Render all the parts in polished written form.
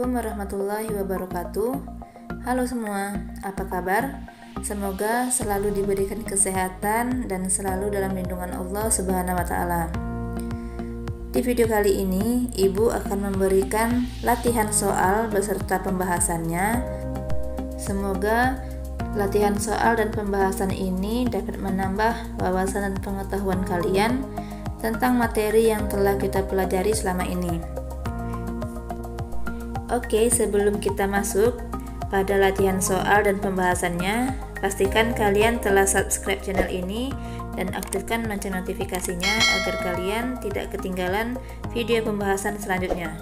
Assalamualaikum warahmatullahi wabarakatuh. Halo semua, apa kabar? Semoga selalu diberikan kesehatan dan selalu dalam lindungan Allah Subhanahu wa Ta'ala. Di video kali ini, Ibu akan memberikan latihan soal beserta pembahasannya. Semoga latihan soal dan pembahasan ini dapat menambah wawasan dan pengetahuan kalian tentang materi yang telah kita pelajari selama ini. Oke, sebelum kita masuk pada latihan soal dan pembahasannya, pastikan kalian telah subscribe channel ini dan aktifkan lonceng notifikasinya agar kalian tidak ketinggalan video pembahasan selanjutnya.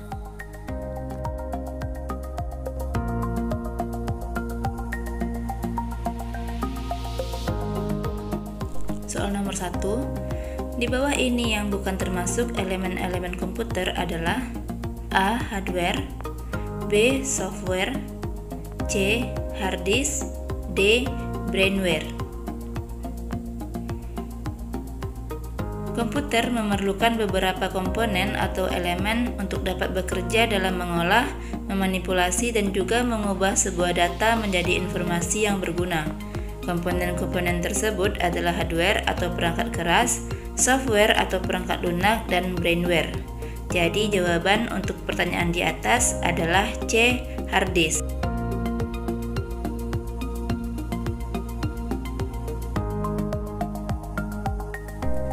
Soal nomor 1. Di bawah ini yang bukan termasuk elemen-elemen komputer adalah A. Hardware, B. Software, C. Hard disk, D. Brainware. Komputer memerlukan beberapa komponen atau elemen untuk dapat bekerja dalam mengolah, memanipulasi, dan juga mengubah sebuah data menjadi informasi yang berguna. Komponen-komponen tersebut adalah hardware atau perangkat keras, software atau perangkat lunak, dan brainware. Jadi jawaban untuk pertanyaan di atas adalah C. Hard disk.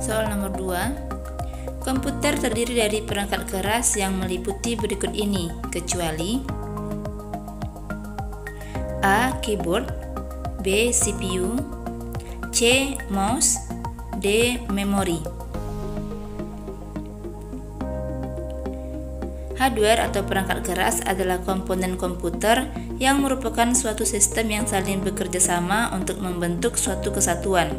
Soal nomor 2. Komputer terdiri dari perangkat keras yang meliputi berikut ini, kecuali A. Keyboard, B. CPU, C. Mouse, D. Memori. Hardware atau perangkat keras adalah komponen komputer yang merupakan suatu sistem yang saling bekerja sama untuk membentuk suatu kesatuan.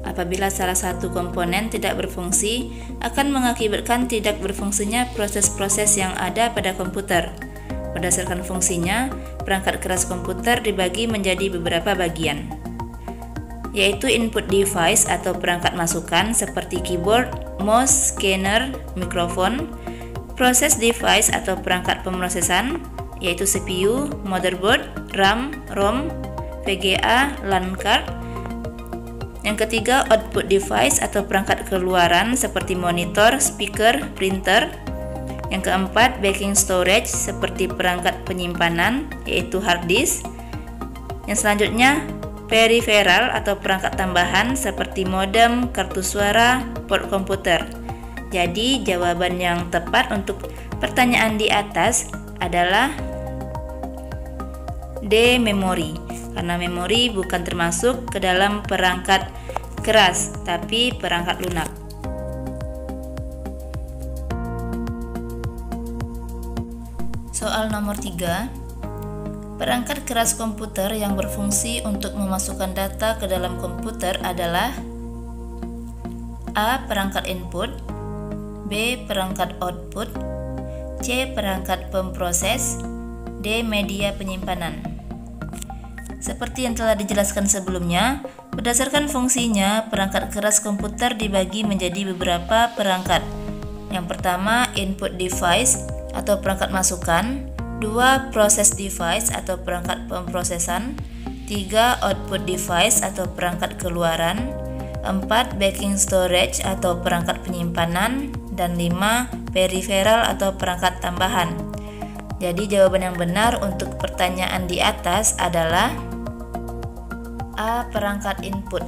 Apabila salah satu komponen tidak berfungsi, akan mengakibatkan tidak berfungsinya proses-proses yang ada pada komputer. Berdasarkan fungsinya, perangkat keras komputer dibagi menjadi beberapa bagian, yaitu input device atau perangkat masukan seperti keyboard, mouse, scanner, mikrofon, proses device atau perangkat pemrosesan, yaitu CPU, motherboard, RAM, ROM, VGA, LAN card. Yang ketiga, output device atau perangkat keluaran seperti monitor, speaker, printer. Yang keempat, backing storage seperti perangkat penyimpanan, yaitu hard disk. Yang selanjutnya, peripheral atau perangkat tambahan seperti modem, kartu suara, port komputer. Jadi jawaban yang tepat untuk pertanyaan di atas adalah D. Memori, karena memori bukan termasuk ke dalam perangkat keras, tapi perangkat lunak. Soal nomor 3. Perangkat keras komputer yang berfungsi untuk memasukkan data ke dalam komputer adalah A. Perangkat input, B. Perangkat output, C. Perangkat pemproses, D. Media penyimpanan. Seperti yang telah dijelaskan sebelumnya, berdasarkan fungsinya, perangkat keras komputer dibagi menjadi beberapa perangkat. Yang pertama, input device atau perangkat masukan, 2. Process device atau perangkat pemprosesan, 3. Output device atau perangkat keluaran, 4. Backing storage atau perangkat penyimpanan, dan 5. Peripheral atau perangkat tambahan. Jadi jawaban yang benar untuk pertanyaan di atas adalah A. Perangkat input.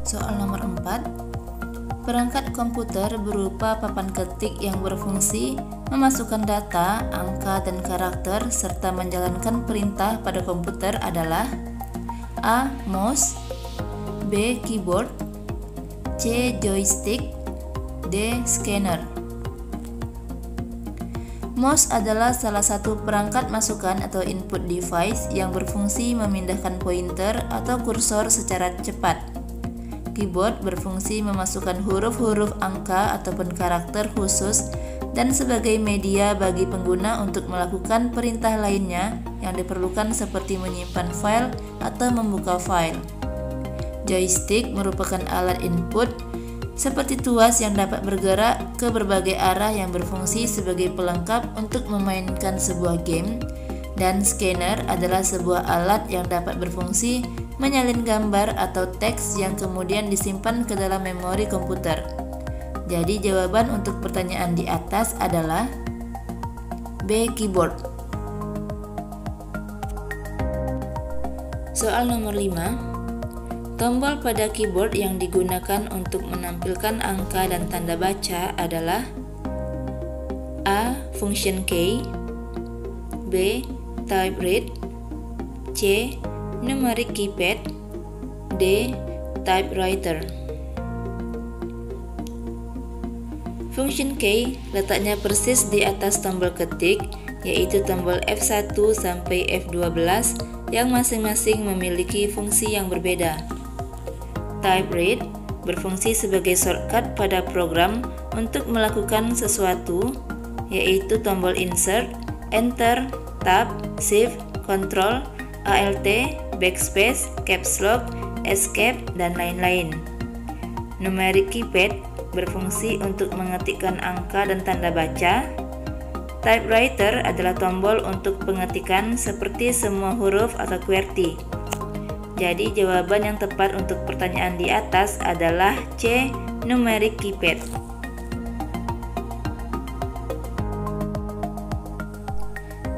Soal nomor 4. Perangkat komputer berupa papan ketik yang berfungsi memasukkan data, angka, dan karakter serta menjalankan perintah pada komputer adalah A. Mouse, B. Keyboard, C. Joystick, D. Scanner. Mouse adalah salah satu perangkat masukan atau input device yang berfungsi memindahkan pointer atau kursor secara cepat. Keyboard berfungsi memasukkan huruf-huruf angka ataupun karakter khusus dan sebagai media bagi pengguna untuk melakukan perintah lainnya yang diperlukan seperti menyimpan file atau membuka file. Joystick merupakan alat input seperti tuas yang dapat bergerak ke berbagai arah yang berfungsi sebagai pelengkap untuk memainkan sebuah game, dan scanner adalah sebuah alat yang dapat berfungsi menyalin gambar atau teks yang kemudian disimpan ke dalam memori komputer. Jadi jawaban untuk pertanyaan di atas adalah B. Keyboard. Soal nomor 5. Tombol pada keyboard yang digunakan untuk menampilkan angka dan tanda baca adalah A. Function key, B. Type read, C. Numeric keypad, D. Typewriter. Function key letaknya persis di atas tombol ketik, yaitu tombol F1 sampai F12 yang masing-masing memiliki fungsi yang berbeda. Type read berfungsi sebagai shortcut pada program untuk melakukan sesuatu, yaitu tombol insert, enter, tab, shift, control, alt, backspace, caps lock, escape, dan lain-lain. Numeric keypad berfungsi untuk mengetikkan angka dan tanda baca. Typewriter adalah tombol untuk pengetikan seperti semua huruf atau QWERTY. Jadi jawaban yang tepat untuk pertanyaan di atas adalah C. Numeric keypad.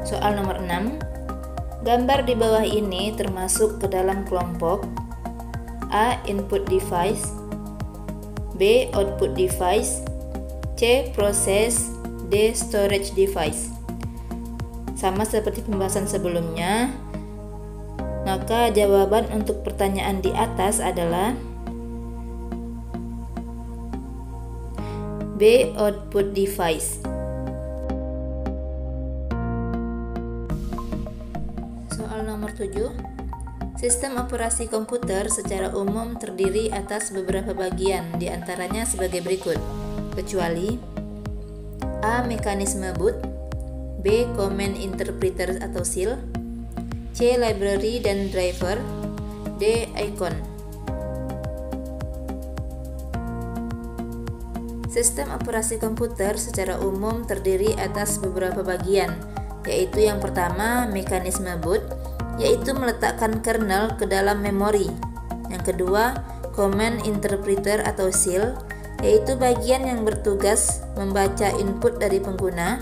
Soal nomor 6. Gambar di bawah ini termasuk ke dalam kelompok A. Input device, B. Output device, C. Process, D. Storage device. Sama seperti pembahasan sebelumnya, maka jawaban untuk pertanyaan di atas adalah B. Output device. Soal nomor 7. Sistem operasi komputer secara umum terdiri atas beberapa bagian, diantaranya sebagai berikut, kecuali A. Mekanisme boot, B. Command interpreter atau SIL, C. Library dan driver, D. Icon. Sistem operasi komputer secara umum terdiri atas beberapa bagian, yaitu yang pertama mekanisme boot, yaitu meletakkan kernel ke dalam memori. Yang kedua, command interpreter atau SIL, yaitu bagian yang bertugas membaca input dari pengguna.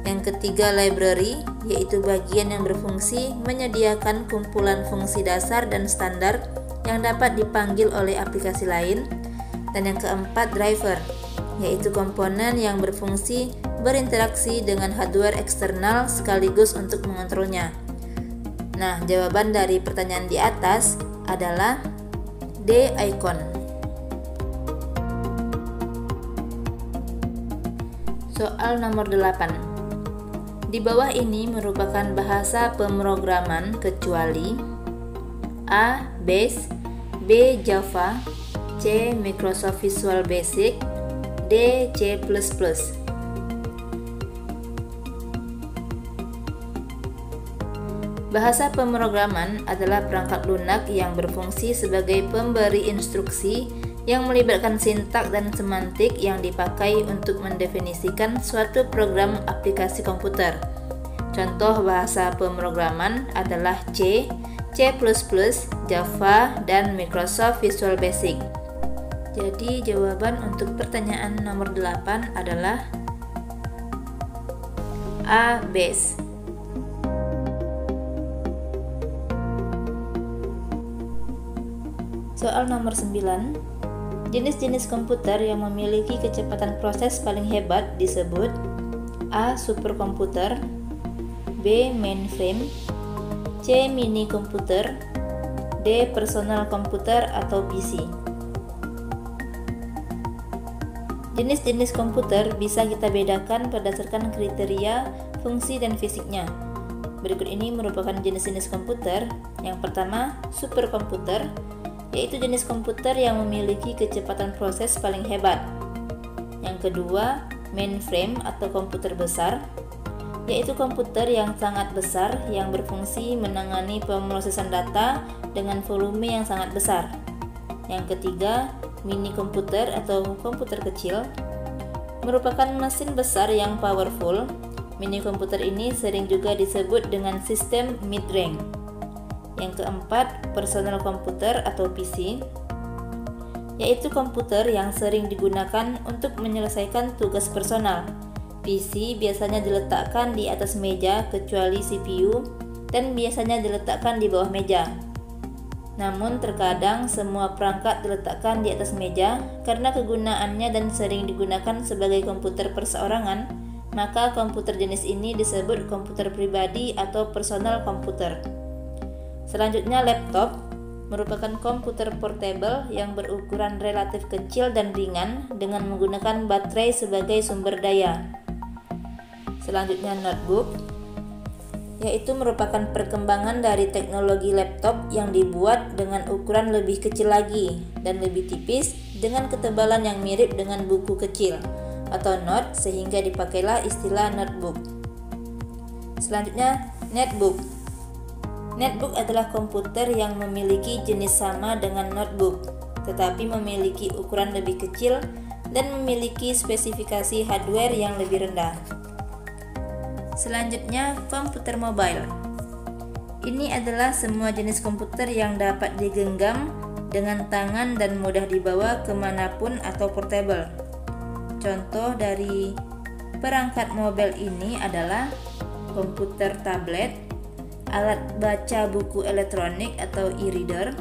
Yang ketiga, library, yaitu bagian yang berfungsi menyediakan kumpulan fungsi dasar dan standar yang dapat dipanggil oleh aplikasi lain. Dan yang keempat, driver, yaitu komponen yang berfungsi berinteraksi dengan hardware eksternal sekaligus untuk mengontrolnya. Nah, jawaban dari pertanyaan di atas adalah D. Icon. Soal nomor 8. Di bawah ini merupakan bahasa pemrograman kecuali A. Bash, B. Java, C. Microsoft Visual Basic, D. C++. Bahasa pemrograman adalah perangkat lunak yang berfungsi sebagai pemberi instruksi yang melibatkan sintak dan semantik yang dipakai untuk mendefinisikan suatu program aplikasi komputer. Contoh bahasa pemrograman adalah C, C++, Java, dan Microsoft Visual Basic. Jadi jawaban untuk pertanyaan nomor 8 adalah A. Bash. Soal nomor 9. Jenis-jenis komputer yang memiliki kecepatan proses paling hebat disebut A. Superkomputer, B. Mainframe, C. Mini komputer, D. Personal komputer atau PC. Jenis-jenis komputer bisa kita bedakan berdasarkan kriteria, fungsi, dan fisiknya. Berikut ini merupakan jenis-jenis komputer. Yang pertama, superkomputer, yaitu jenis komputer yang memiliki kecepatan proses paling hebat. Yang kedua, mainframe atau komputer besar, yaitu komputer yang sangat besar yang berfungsi menangani pemrosesan data dengan volume yang sangat besar. Yang ketiga, mini komputer atau komputer kecil, merupakan mesin besar yang powerful. Mini komputer ini sering juga disebut dengan sistem mid-range. Yang keempat, personal komputer atau PC, yaitu komputer yang sering digunakan untuk menyelesaikan tugas personal. PC biasanya diletakkan di atas meja kecuali CPU dan biasanya diletakkan di bawah meja. Namun terkadang semua perangkat diletakkan di atas meja karena kegunaannya dan sering digunakan sebagai komputer perseorangan, maka komputer jenis ini disebut komputer pribadi atau personal komputer. Selanjutnya, laptop merupakan komputer portable yang berukuran relatif kecil dan ringan dengan menggunakan baterai sebagai sumber daya. Selanjutnya, notebook, yaitu merupakan perkembangan dari teknologi laptop yang dibuat dengan ukuran lebih kecil lagi dan lebih tipis dengan ketebalan yang mirip dengan buku kecil atau note, sehingga dipakailah istilah notebook. Selanjutnya, netbook. Netbook adalah komputer yang memiliki jenis sama dengan notebook, tetapi memiliki ukuran lebih kecil dan memiliki spesifikasi hardware yang lebih rendah. Selanjutnya, komputer mobile. Ini adalah semua jenis komputer yang dapat digenggam dengan tangan dan mudah dibawa kemanapun atau portable. Contoh dari perangkat mobile ini adalah komputer tablet, alat baca buku elektronik atau e-reader,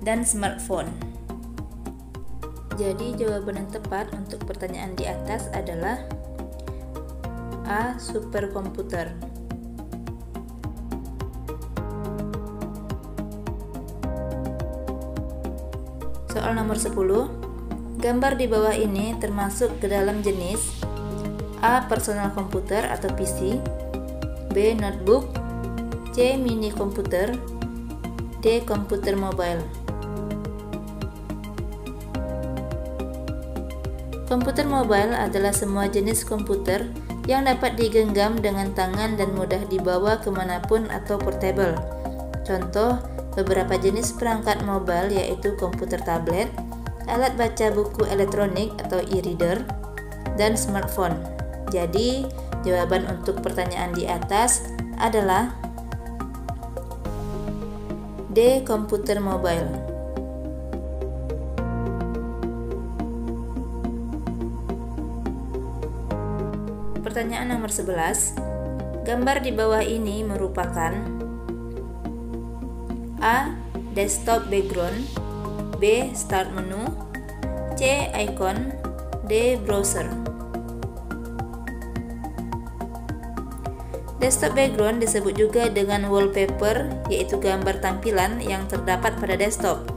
dan smartphone. Jadi jawaban yang tepat untuk pertanyaan di atas adalah A. Superkomputer. Soal nomor 10. Gambar di bawah ini termasuk ke dalam jenis A. Personal komputer atau PC, B. Notebook, C. Mini komputer, D. Komputer mobile. Komputer mobile adalah semua jenis komputer yang dapat digenggam dengan tangan dan mudah dibawa kemanapun atau portable. Contoh beberapa jenis perangkat mobile yaitu komputer tablet, alat baca buku elektronik atau e-reader, dan smartphone. Jadi, jawaban untuk pertanyaan di atas adalah D. Komputer mobile. Pertanyaan nomor 11. Gambar di bawah ini merupakan A. Desktop background, B. Start menu, C. Icon, D. Browser. Desktop background disebut juga dengan wallpaper, yaitu gambar tampilan yang terdapat pada desktop.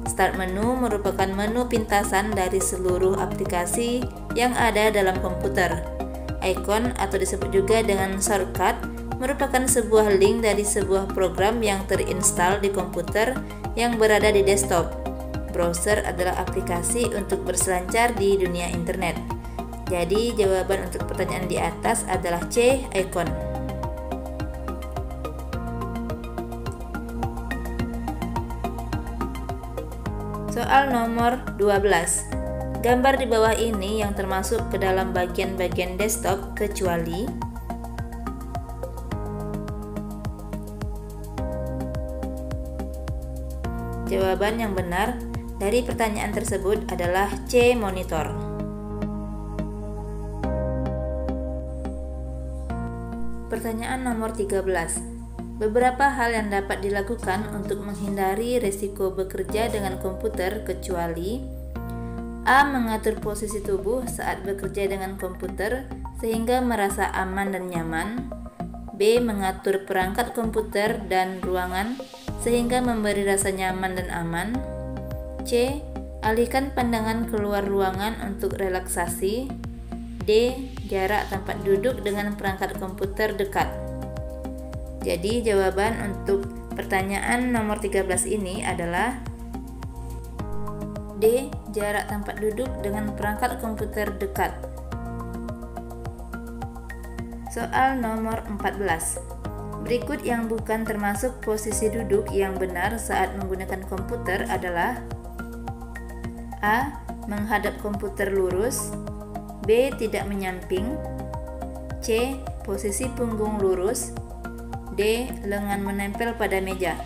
Start menu merupakan menu pintasan dari seluruh aplikasi yang ada dalam komputer. Icon atau disebut juga dengan shortcut merupakan sebuah link dari sebuah program yang terinstall di komputer yang berada di desktop. Browser adalah aplikasi untuk berselancar di dunia internet. Jadi jawaban untuk pertanyaan di atas adalah C. Icon. Soal nomor 12. Gambar di bawah ini yang termasuk ke dalam bagian-bagian desktop kecuali jawaban yang benar dari pertanyaan tersebut adalah C. Monitor. Pertanyaan nomor 13. Beberapa hal yang dapat dilakukan untuk menghindari risiko bekerja dengan komputer kecuali A. Mengatur posisi tubuh saat bekerja dengan komputer sehingga merasa aman dan nyaman. B. Mengatur perangkat komputer dan ruangan sehingga memberi rasa nyaman dan aman. C. Alihkan pandangan keluar ruangan untuk relaksasi. D. Jarak tempat duduk dengan perangkat komputer dekat. Jadi jawaban untuk pertanyaan nomor 13 ini adalah D. Jarak tempat duduk dengan perangkat komputer dekat. Soal nomor 14. Berikut yang bukan termasuk posisi duduk yang benar saat menggunakan komputer adalah A. Menghadap komputer lurus, B. Tidak menyamping, C. Posisi punggung lurus, D. Lengan menempel pada meja.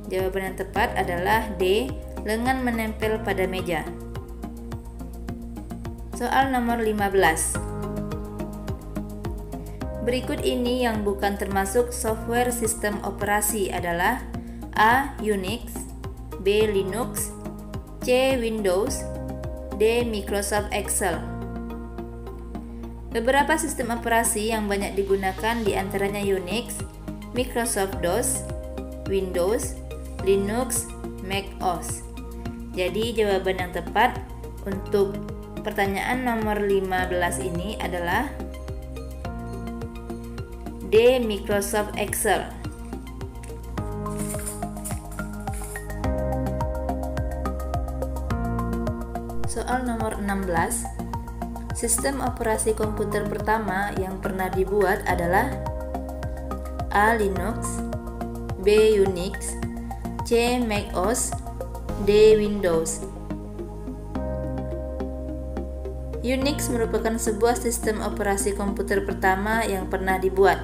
Jawaban yang tepat adalah D. Lengan menempel pada meja. Soal nomor 15. Berikut ini yang bukan termasuk software sistem operasi adalah A. Unix, B. Linux, C. Windows, D. Microsoft Excel. Beberapa sistem operasi yang banyak digunakan diantaranya Unix, Microsoft DOS, Windows, Linux, Mac OS. Jadi jawaban yang tepat untuk pertanyaan nomor 15 ini adalah D. Microsoft Excel. Soal nomor 16. Sistem operasi komputer pertama yang pernah dibuat adalah A. Linux, B. Unix, C. Mac OS, D. Windows. Unix merupakan sebuah sistem operasi komputer pertama yang pernah dibuat.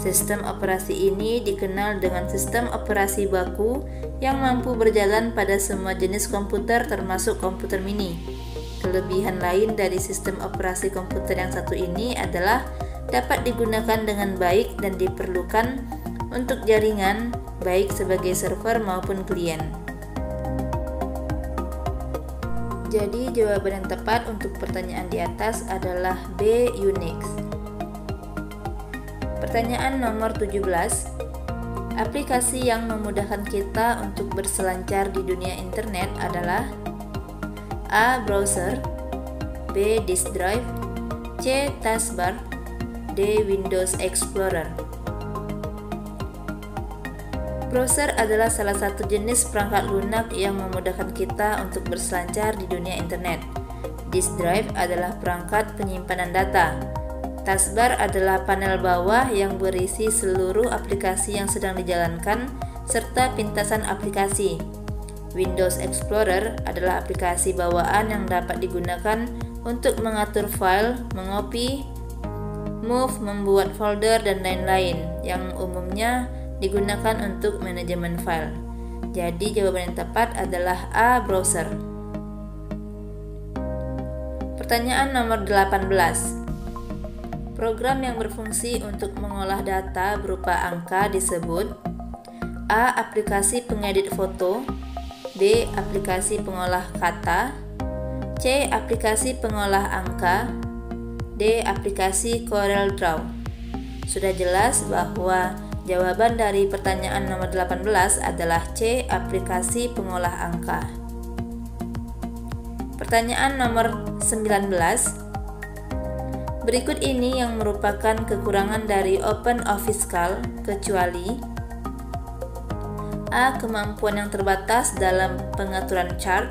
Sistem operasi ini dikenal dengan sistem operasi baku yang mampu berjalan pada semua jenis komputer termasuk komputer mini. Kelebihan lain dari sistem operasi komputer yang satu ini adalah dapat digunakan dengan baik dan diperlukan untuk jaringan baik sebagai server maupun klien. Jadi jawaban yang tepat untuk pertanyaan di atas adalah B. Unix. Pertanyaan nomor 17. Aplikasi yang memudahkan kita untuk berselancar di dunia internet adalah A. Browser, B. Disk Drive, C. Taskbar, D. Windows Explorer. Browser adalah salah satu jenis perangkat lunak yang memudahkan kita untuk berselancar di dunia internet. Disk drive adalah perangkat penyimpanan data. Taskbar adalah panel bawah yang berisi seluruh aplikasi yang sedang dijalankan serta pintasan aplikasi. Windows Explorer adalah aplikasi bawaan yang dapat digunakan untuk mengatur file, mengopi, move, membuat folder, dan lain-lain yang umumnya digunakan untuk manajemen file. Jadi jawaban yang tepat adalah A. Browser. Pertanyaan nomor 18. Program yang berfungsi untuk mengolah data berupa angka disebut A. Aplikasi pengedit foto, B. Aplikasi pengolah kata, C. Aplikasi pengolah angka, D. Aplikasi Corel Draw. Sudah jelas bahwa jawaban dari pertanyaan nomor 18 adalah C. Aplikasi pengolah angka. Pertanyaan nomor 19. Berikut ini yang merupakan kekurangan dari OpenOffice kecuali A. Kemampuan yang terbatas dalam pengaturan chart,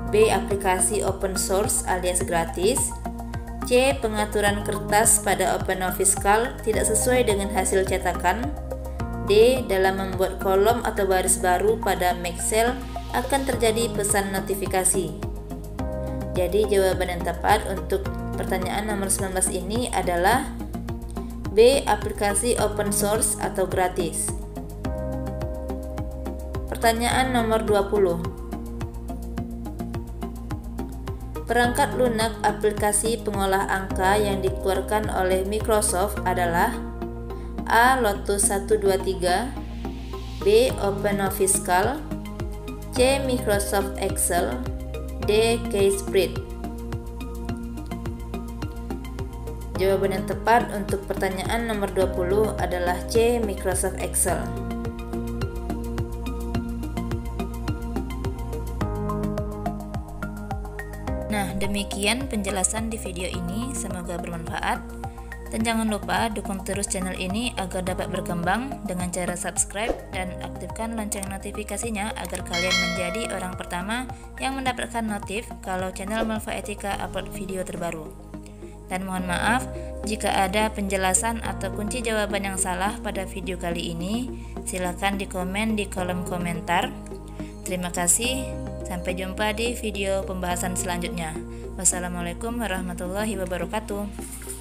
B. Aplikasi open source alias gratis, C. Pengaturan kertas pada OpenOffice tidak sesuai dengan hasil cetakan, D. Dalam membuat kolom atau baris baru pada Excel akan terjadi pesan notifikasi. Jadi jawaban yang tepat untuk pertanyaan nomor 19 ini adalah B. Aplikasi open source atau gratis. Pertanyaan nomor 20. Perangkat lunak aplikasi pengolah angka yang dikeluarkan oleh Microsoft adalah A. Lotus 123, B. OpenOffice C. Microsoft Excel, D. Keyspreed. Jawaban yang tepat untuk pertanyaan nomor 20 adalah C. Microsoft Excel. Nah, demikian penjelasan di video ini, semoga bermanfaat. Dan jangan lupa dukung terus channel ini agar dapat berkembang dengan cara subscribe dan aktifkan lonceng notifikasinya agar kalian menjadi orang pertama yang mendapatkan notif kalau channel Malva Etika upload video terbaru. Dan mohon maaf jika ada penjelasan atau kunci jawaban yang salah pada video kali ini, silakan dikomen di kolom komentar. Terima kasih. Sampai jumpa di video pembahasan selanjutnya. Wassalamualaikum warahmatullahi wabarakatuh.